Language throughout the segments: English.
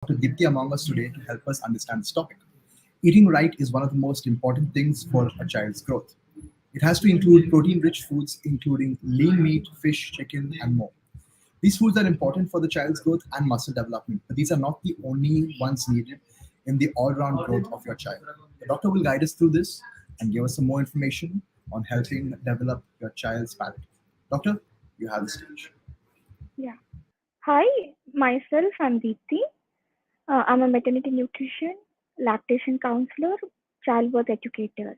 Deepti among us today to help us understand this topic. Eating right is one of the most important things for a child's growth. It has to include protein rich foods, including lean meat, fish, chicken, and more. These foods are important for the child's growth and muscle development, but these are not the only ones needed in the all round growth of your child. The doctor will guide us through this and give us some more information on helping develop your child's palate. Doctor, you have the stage. Yeah. Hi, myself, I'm Deepti. I'm a maternity nutrition, lactation counselor, childbirth educator.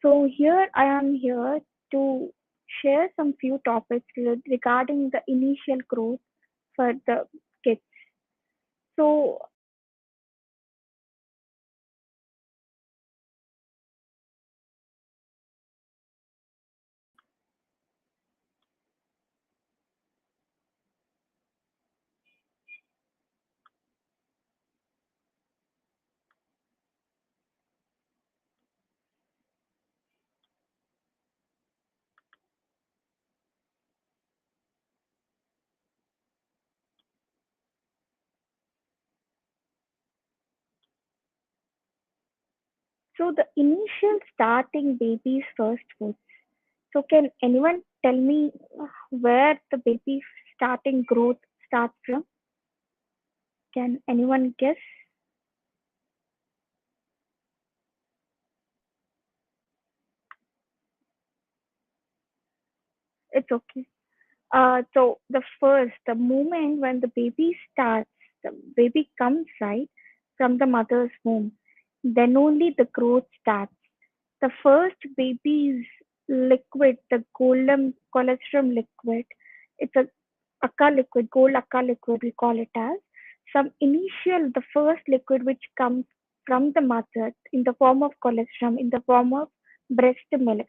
So here I am here to share some few topics regarding the initial growth for the kids. So the initial starting baby's first foods. So can anyone tell me where the baby starting growth starts from? Can anyone guess? It's okay. The moment when the baby starts, the baby comes right from the mother's womb, then only the growth starts. The first baby's liquid, the golden colostrum liquid, it's a akka liquid, gold akka liquid, we call it as. The first liquid which comes from the mother in the form of colostrum, in the form of breast milk.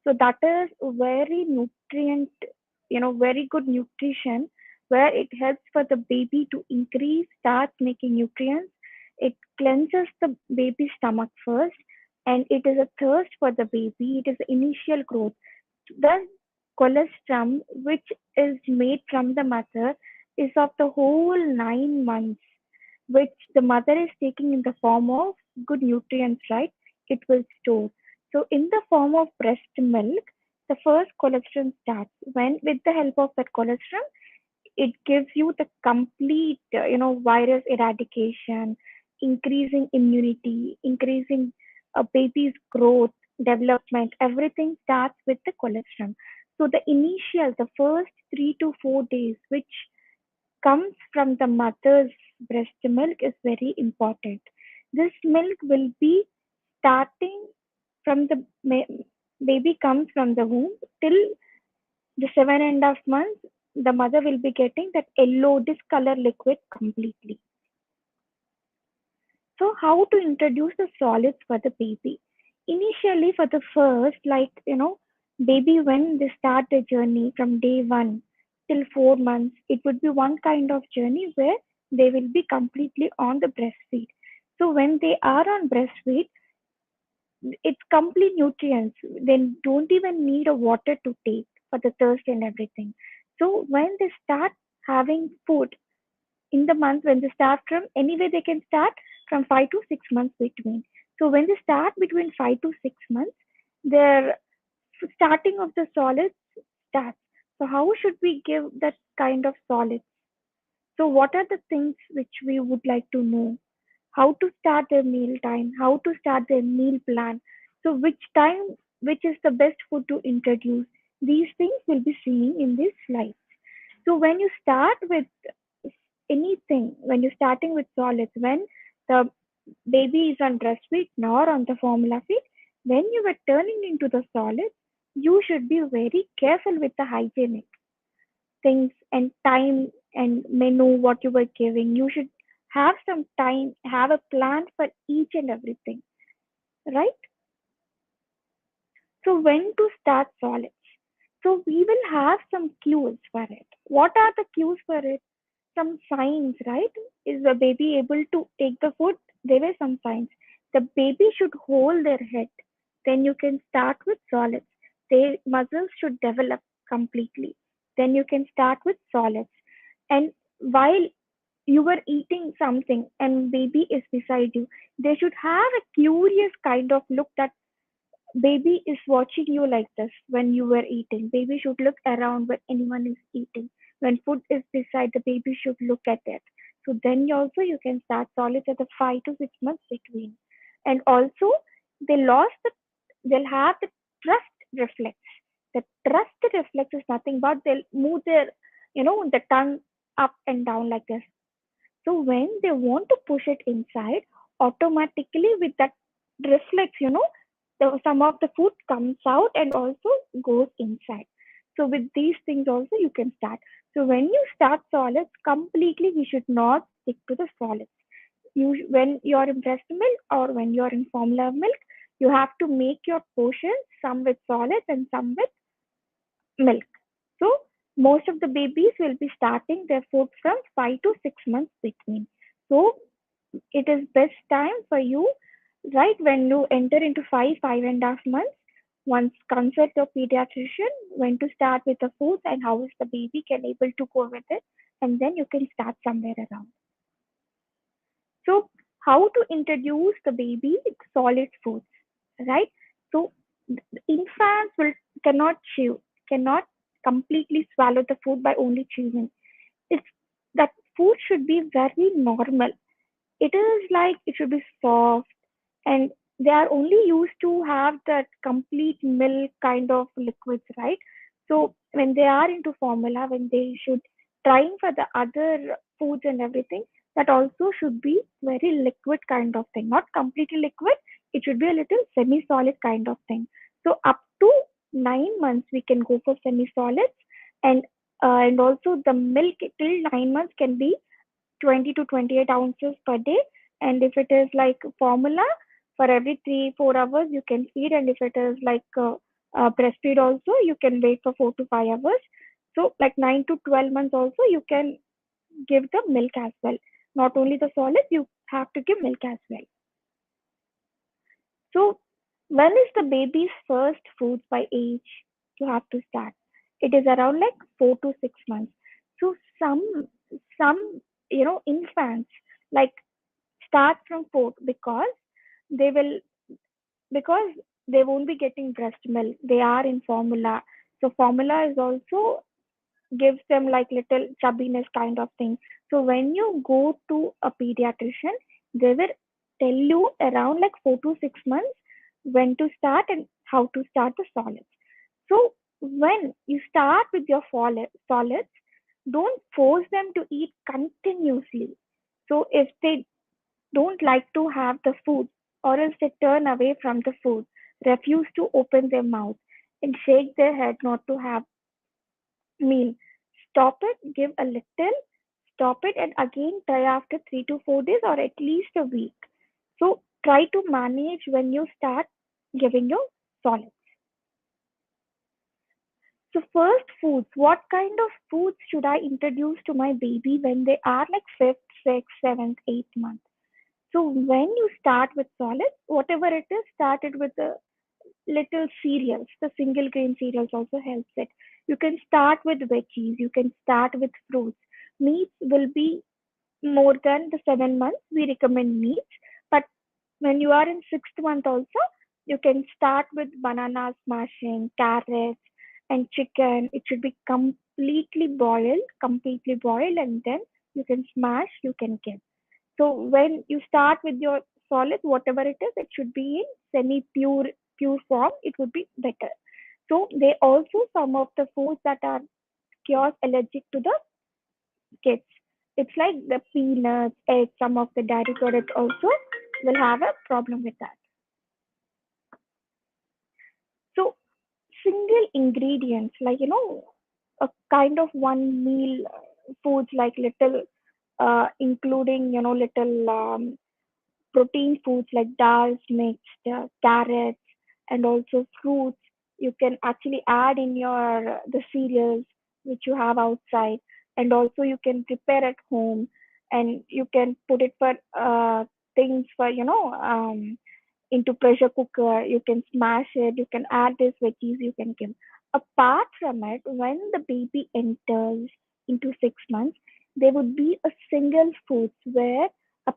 So that is very nutrient, very good nutrition where it helps for the baby to increase, start making nutrients. It cleanses the baby's stomach first, and it is a thirst for the baby. It is the initial growth. The colostrum, which is made from the mother, is of the whole 9 months, which the mother is taking in the form of good nutrients, right? It will store. So, in the form of breast milk, the first colostrum starts. When, with the help of that colostrum, it gives you the complete, virus eradication, increasing immunity, increasing a baby's growth, development. Everything starts with the colostrum. So the first 3 to 4 days, which comes from the mother's breast milk, is very important. This milk will be starting from the baby comes from the womb till the 7.5 months. The mother will be getting that yellow discolor liquid completely. So how to introduce the solids for the baby? Initially, for the first, baby, when they start the journey from day one till 4 months, it would be one kind of journey where they will be completely on the breastfeed. So when they are on breastfeed, it's complete nutrients. They don't even need a water to take for the thirst and everything. So when they start having food in the month, when they start from anyway, they can start from 5 to 6 months between. So when they start between 5 to 6 months, their starting of the solids starts. So how should we give that kind of solids? So what are the things which we would like to know? How to start their meal time, how to start their meal plan. So which is the best food to introduce? These things will be seen in this slide. So when you start with anything, when you're starting with solids, when the baby is on breastfeed nor on the formula feed, when you were turning into the solids, you should be very careful with the hygienic things and time and menu what you were giving. You should have some time, have a plan for each and everything, right? So when to start solids? So we will have some cues for it. What are the cues for it? Some signs, right? Is the baby able to take the food? There were some signs. The baby should hold their head. Then you can start with solids. Their muscles should develop completely. Then you can start with solids. And while you were eating something and baby is beside you, they should have a curious kind of look that baby is watching you like this when you were eating. Baby should look around when anyone is eating. When food is beside, the baby should look at it. So then you can start solids at the 5 to 6 months between. And also they'll have the trust reflex. The trust reflex is nothing but they'll move the tongue up and down like this. So when they want to push it inside, automatically with that reflex, some of the food comes out and also goes inside. So with these things also you can start. So when you start solids, completely we should not stick to the solids. When you're in breast milk or when you're in formula milk, you have to make your portions some with solids and some with milk. So most of the babies will be starting their food from 5 to 6 months between. So it is best time for you, right when you enter into 5.5 months. Once consult your pediatrician when to start with the foods and how is the baby can able to go with it, and then you can start somewhere around. So how to introduce the baby with solid foods, right? So infants will cannot chew, cannot completely swallow the food by only chewing. It's that food should be very normal. It is like it should be soft, and they are only used to have that complete milk kind of liquids, right? So when they are into formula, when they should trying for the other foods and everything, that also should be very liquid kind of thing, not completely liquid. It should be a little semi-solid kind of thing. So up to 9 months we can go for semi-solids, and and also the milk till 9 months can be 20 to 28 ounces per day. And if it is like formula, for every 3 4 hours you can feed. And if it is like breastfeed also, you can wait for 4 to 5 hours. So like 9 to 12 months also you can give the milk as well. Not only the solid, you have to give milk as well. So when is the baby's first foods by age you have to start? It is around like 4 to 6 months. So some infants like start from food they will because they won't be getting breast milk. They are in formula. So formula is also gives them like little chubbiness kind of thing. So when you go to a pediatrician, they will tell you around like 4 to 6 months when to start and how to start the solids. So when you start with your solids, don't force them to eat continuously. So if they don't like to have the food, or else they turn away from the food, refuse to open their mouth, and shake their head not to have meal. Stop it, give a little, stop it, and again try after 3 to 4 days or at least a week. So try to manage when you start giving your solids. So first foods, what kind of foods should I introduce to my baby when they are like fifth, sixth, seventh, eighth month? So when you start with solids, whatever it is, started with the little cereals. The single grain cereals also helps it. You can start with veggies. You can start with fruits. Meats will be more than the 7 months. We recommend meats, but when you are in sixth month also, you can start with bananas, smashing, carrots, and chicken. It should be completely boiled, and then you can smash. You can give. So when you start with your solid, whatever it is, it should be in semi-pure form. It would be better. So they also some of the foods that are cures allergic to the kids. It's like the peanuts, eggs, some of the dairy products also will have a problem with that. So single ingredients like a kind of one meal foods like little including little protein foods like dals, mixed carrots, and also fruits. You can actually add in your the cereals which you have outside, and also you can prepare at home, and you can put it for things for into pressure cooker. You can smash it. You can add these veggies. You can give. Apart from it, when the baby enters into 6 months, there would be a single foods where a,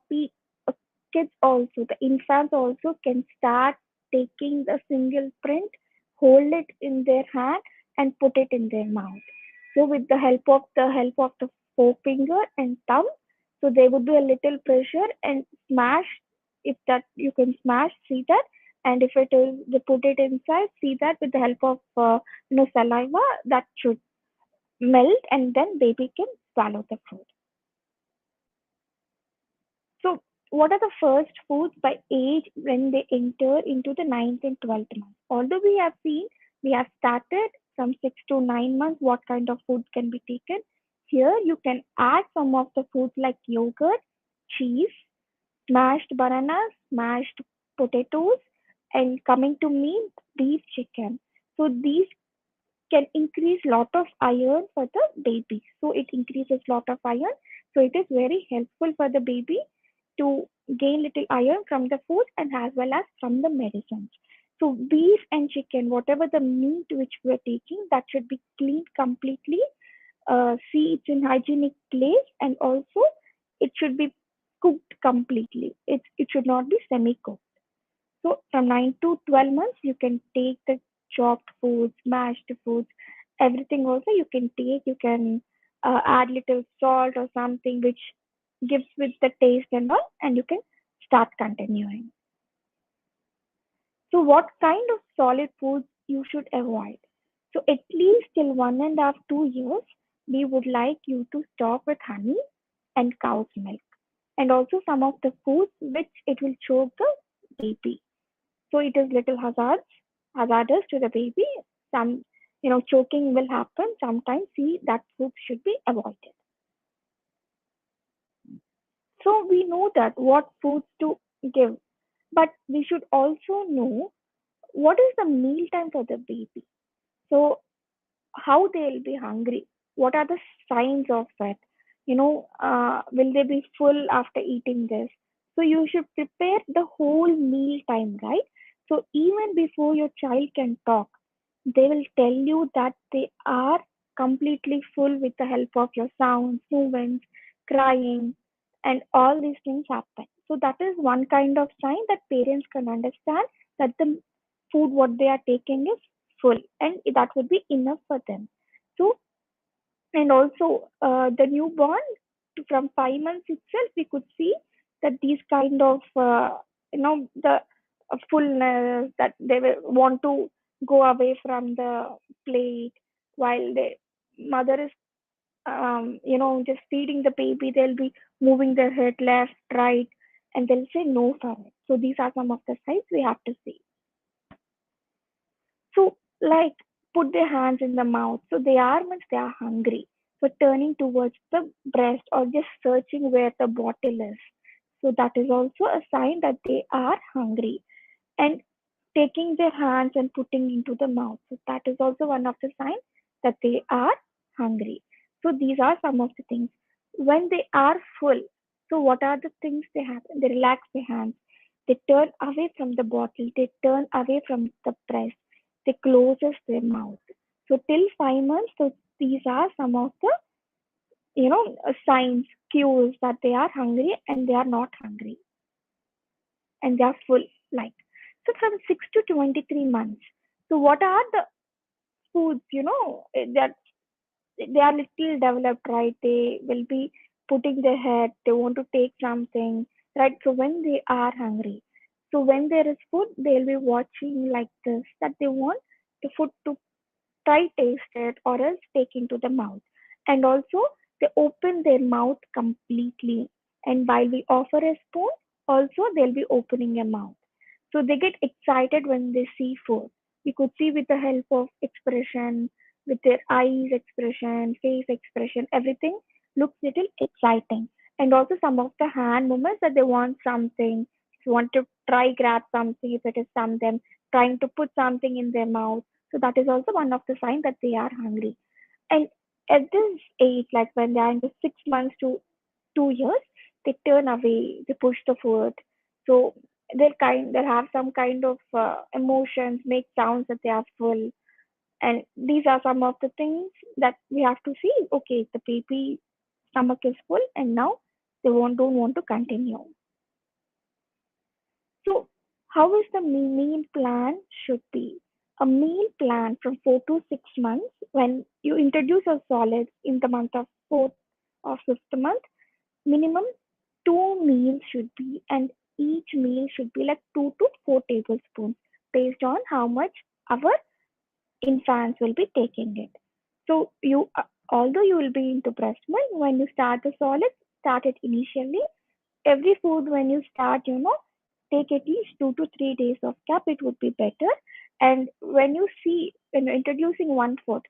a kids also, the infants also can start taking the single print, hold it in their hand and put it in their mouth. So with the help of the forefinger and thumb, so there would be a little pressure and smash. If that you can smash, see that, and if it is they put it inside, see that with the help of saliva that should melt and then baby can swallow the food. So, what are the first foods by age when they enter into the ninth and 12th month? Although we have started from 6 to 9 months, what kind of food can be taken. Here, you can add some of the foods like yogurt, cheese, mashed bananas, mashed potatoes, and coming to meat, beef, chicken. So, these can increase lot of iron for the baby. So it increases lot of iron. So it is very helpful for the baby to gain little iron from the food and as well as from the medicines. So beef and chicken, whatever the meat which we are taking, that should be cleaned completely. See it's in hygienic place and also it should be cooked completely. It should not be semi cooked. So from 9 to 12 months, you can take the chopped foods, mashed foods, everything also you can take. You can add little salt or something which gives with the taste and all, and you can start continuing. So what kind of solid foods you should avoid? So at least till 1.5, 2 years, we would like you to stop with honey and cow's milk, and also some of the foods which it will choke the baby. So it is little hazardous to the baby. Some, choking will happen. Sometimes see that food should be avoided. So we know that what foods to give, but we should also know what is the meal time for the baby. So how they'll be hungry, what are the signs of it, will they be full after eating this. So you should prepare the whole meal time, right? So even before your child can talk, they will tell you that they are completely full with the help of your sounds, movements, crying, and all these things happen. So that is one kind of sign that parents can understand that the food what they are taking is full and that would be enough for them. So and also the newborn from 5 months itself we could see that these kind of the fullness that they will want to go away from the plate while the mother is just feeding the baby. They'll be moving their head left right and they'll say no for it. So these are some of the signs we have to see. So, like, put their hands in the mouth. So they are means they are hungry. So turning towards the breast or just searching where the bottle is. So that is also a sign that they are hungry. And taking their hands and putting into the mouth. So that is also one of the signs that they are hungry. So these are some of the things. When they are full, so what are the things they have? They relax their hands. They turn away from the bottle. They turn away from the breast. They closes their mouth. So till 5 months, so these are some of the signs, cues that they are hungry and they are not hungry and they are full. Like so, from 6 to 23 months. So what are the foods? That they are little developed, right? They will be putting their head. They want to take something, right? So when they are hungry, so when there is food, they'll be watching like this that they want the food to try taste it or else take into the mouth. And also they open their mouth completely. And while we offer a spoon, also they'll be opening a mouth. So they get excited when they see food. We could see with the help of expression, with their eyes expression, face expression, everything looks little exciting. And also some of the hand movements that they want something, if you want to try grab something, if it is something, trying to put something in their mouth. So that is also one of the signs that they are hungry. And at this age, like when they are in the 6 months to 2 years, they turn away, they push the food. So they'll have some kind of emotions, make sounds that they are full. And these are some of the things that we have to see. Okay, the baby stomach is full and now they don't want to continue. So, how is the meal plan should be? A meal plan from 4 to 6 months, when you introduce a solids in the month of fourth or fifth month, minimum 2 meals should be, and each meal should be like 2 to 4 tablespoons based on how much our infants will be taking it. So although you will be into breast milk, when you start the solids, start it initially. Every food when you start, take at least 2 to 3 days of gap. It would be better. And when you're introducing one food,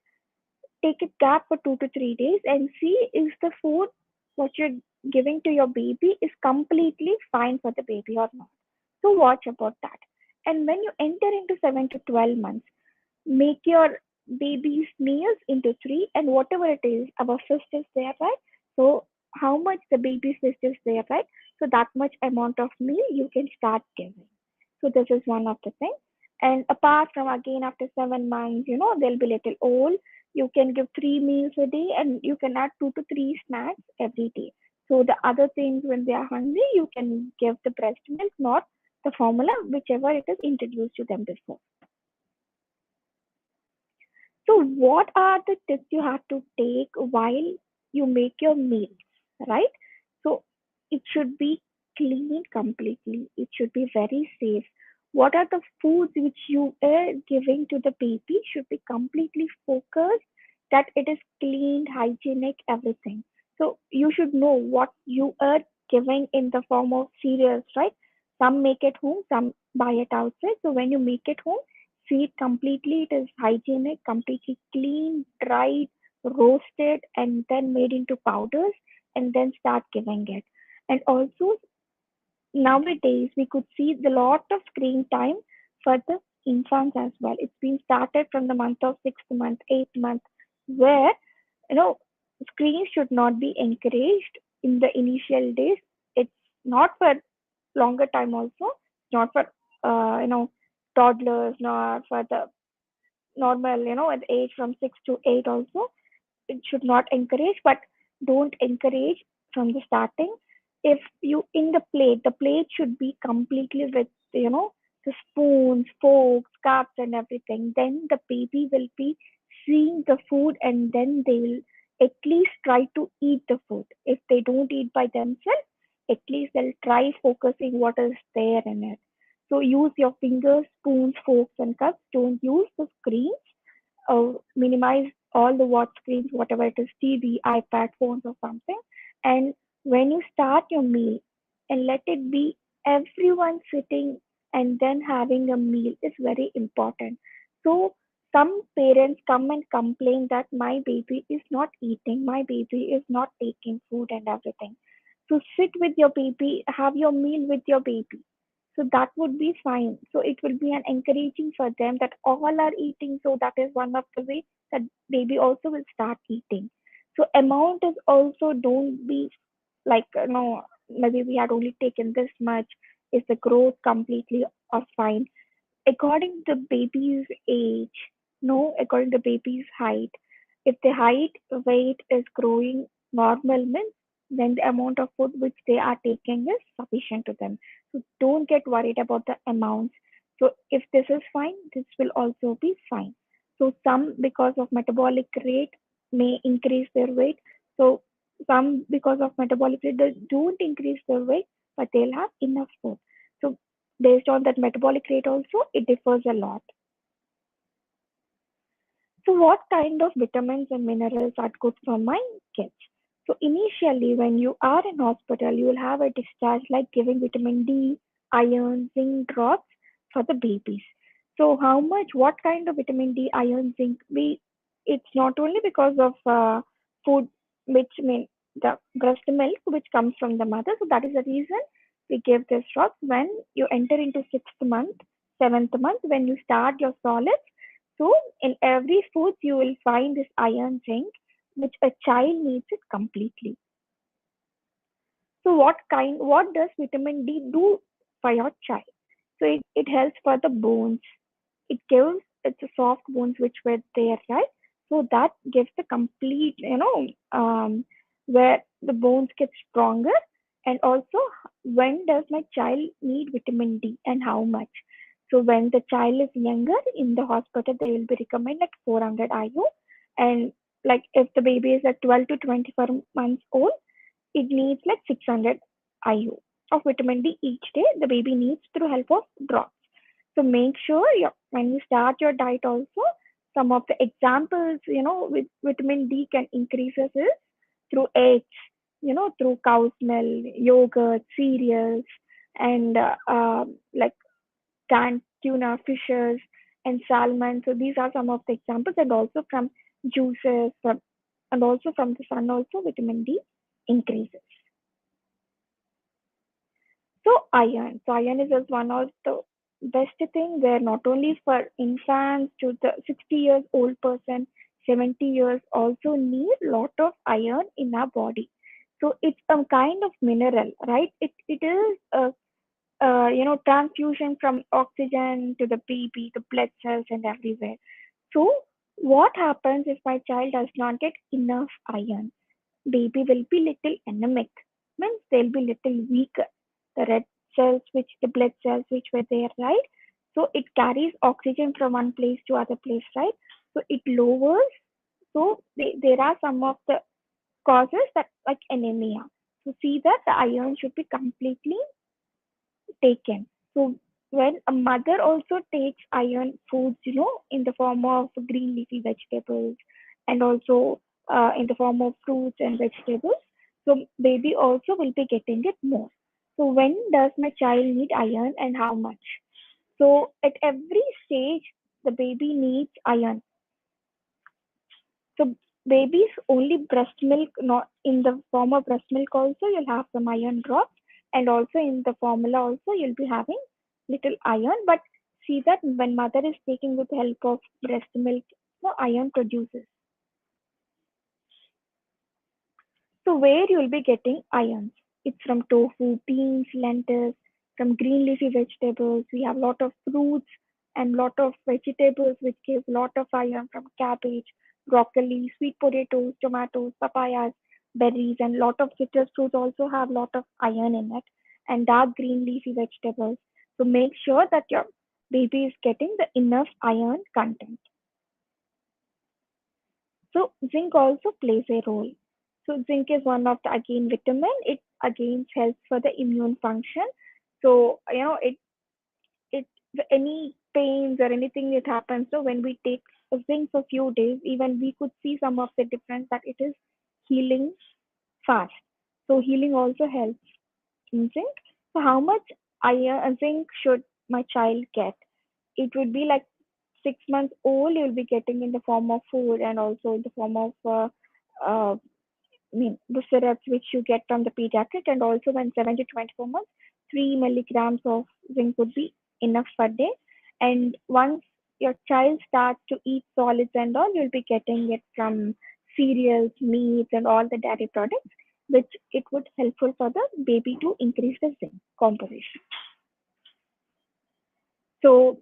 take a gap for 2 to 3 days and see if the food what you're giving to your baby is completely fine for the baby or not. So watch about that. And when you enter into 7 to 12 months, make your baby's meals into three, and whatever it is, our fist is there, right? So how much the baby's fist is there, right? So that much amount of meal you can start giving. So this is one of the things. And apart from, again, after 7 months, they'll be little old. You can give 3 meals a day, and you can add 2 to 3 snacks every day. So the other things, when they are hungry, you can give the breast milk, not the formula, whichever it is introduced to them before. So, what are the tips you have to take while you make your meals, right? So, it should be clean completely. It should be very safe. What are the foods which you are giving to the baby should be completely focused that it is clean, hygienic, everything. So, you should know what you are giving in the form of cereals, right? Some make it home, some buy it outside. So, when you make it home, see it completely, it is hygienic, completely clean, dried, roasted, and then made into powders, and then start giving it. And also, nowadays we could see the lot of screen time for the infants as well. It's been started from the month of sixth month, 8th month, where you know screens should not be encouraged in the initial days. It's not for longer time also, not for toddlers, nor for the normal, at age from 6 to 8 also. It should not encourage, but don't encourage from the starting. If you in the plate should be completely with, the spoons, forks, cups, and everything. Then the baby will be seeing the food, and then they will at least try to eat the food. If they don't eat by themselves, at least they'll try focusing what is there in it. So use your fingers, spoons, forks, and cups. Don't use the screens. Minimize all the watch screens, whatever it is, TV, iPad, phones, or something. And when you start your meal, and let it be everyone sitting and then having a meal is very important. So some parents come and complain that my baby is not eating, my baby is not taking food and everything. So sit with your baby, have your meal with your baby. So that would be fine. So it will be an encouraging for them that all are eating. So that is one of the way that baby also will start eating. So amount is also, don't be like, maybe we had only taken this much. Is the growth completely or fine? According to the baby's age, no, according to the baby's height. If the height weight is growing normal means, then the amount of food which they are taking is sufficient to them. So don't get worried about the amounts. So if this is fine, this will also be fine. So some, because of metabolic rate, may increase their weight. So some, because of metabolic rate, they don't increase their weight, but they'll have enough food. So based on that metabolic rate also, it differs a lot. So what kind of vitamins and minerals are good for my kids? So initially, when you are in hospital, you will have a discharge like giving vitamin D, iron, zinc drops for the babies. So how much, what kind of vitamin D, iron, zinc? It's not only because of food, which mean the breast milk which comes from the mother. So that is the reason we give this drops when you enter into 6th month, 7th month, when you start your solids. So in every food you will find this iron, zinc, which a child needs it completely. So what does vitamin D do for your child? So it helps for the bones. It gives, it's a soft bones which were there, right? So that gives the complete, where the bones get stronger, and also when does my child need vitamin D and how much. So when the child is younger in the hospital, they will be recommended like 400 IU, and like if the baby is like 12 to 24 months old, it needs like 600 IU of vitamin D each day. The baby needs through help of drops. So make sure when you start your diet also, some of the examples, with vitamin D can increases is through eggs, through cow's milk, yogurt, cereals, and like canned tuna, fishes, and salmon. So these are some of the examples, and also from juices, and also from the sun also vitamin D increases. So iron. So iron is just one of the best thing where not only for infants to the 60 years old person, 70 years also need lot of iron in our body. So it's a kind of mineral, right? It is a transfusion from oxygen to the baby, the blood cells and everywhere. So what happens if my child does not get enough iron? Baby will be little anemic, means they'll be little weaker. The red cells, which the blood cells which were there, right? So it carries oxygen from one place to other place, right? So it lowers. So there are some of the causes that like anemia. So see that the iron should be completely taken. So when a mother also takes iron foods, in the form of green leafy vegetables, and also in the form of fruits and vegetables, so baby also will be getting it more. So when does my child need iron and how much? So at every stage, the baby needs iron. So babies only breast milk, not in the form of breast milk also you'll have some iron drops, and also in the formula also you'll be having little iron. But see that when mother is taking with the help of breast milk, iron produces. So where you'll be getting ions? It's from tofu, beans, lentils, from green leafy vegetables. We have a lot of fruits and lot of vegetables which give lot of iron, from cabbage, broccoli, sweet potatoes, tomatoes, papayas, berries, and lot of citrus fruits also have lot of iron in it, and dark green leafy vegetables. So make sure that your baby is getting the enough iron content. So zinc also plays a role. So zinc is one of the again vitamin. It again helps for the immune function. So it any pains or anything that happens. So when we take zinc for few days, even we could see some of the difference that it is healing fast. So healing also helps in zinc. So how much iron zinc should my child get? It would be like 6 months old. You'll be getting in the form of food, and also in the form of uh, the syrups which you get from the pediatric, and also when 7 to 24 months, 3 milligrams of zinc would be enough per day. And once your child starts to eat solids and all, you'll be getting it from cereals, meats, and all the dairy products, which it would helpful for the baby to increase the zinc composition. So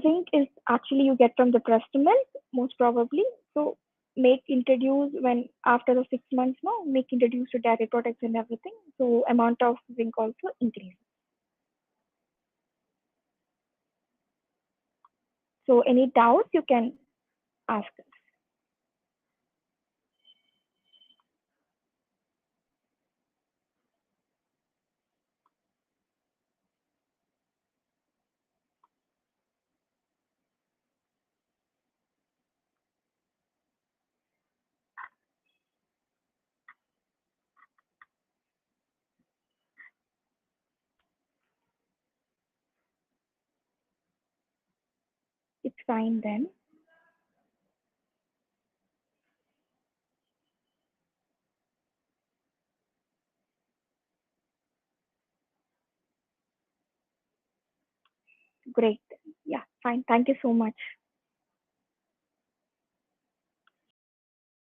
zinc is actually you get from the breast milk most probably. So make introduce when after the 6 months now, make introduce to dairy products and everything. So amount of zinc also increase. So any doubts you can ask us. It's fine then. Great. Yeah, fine. Thank you so much.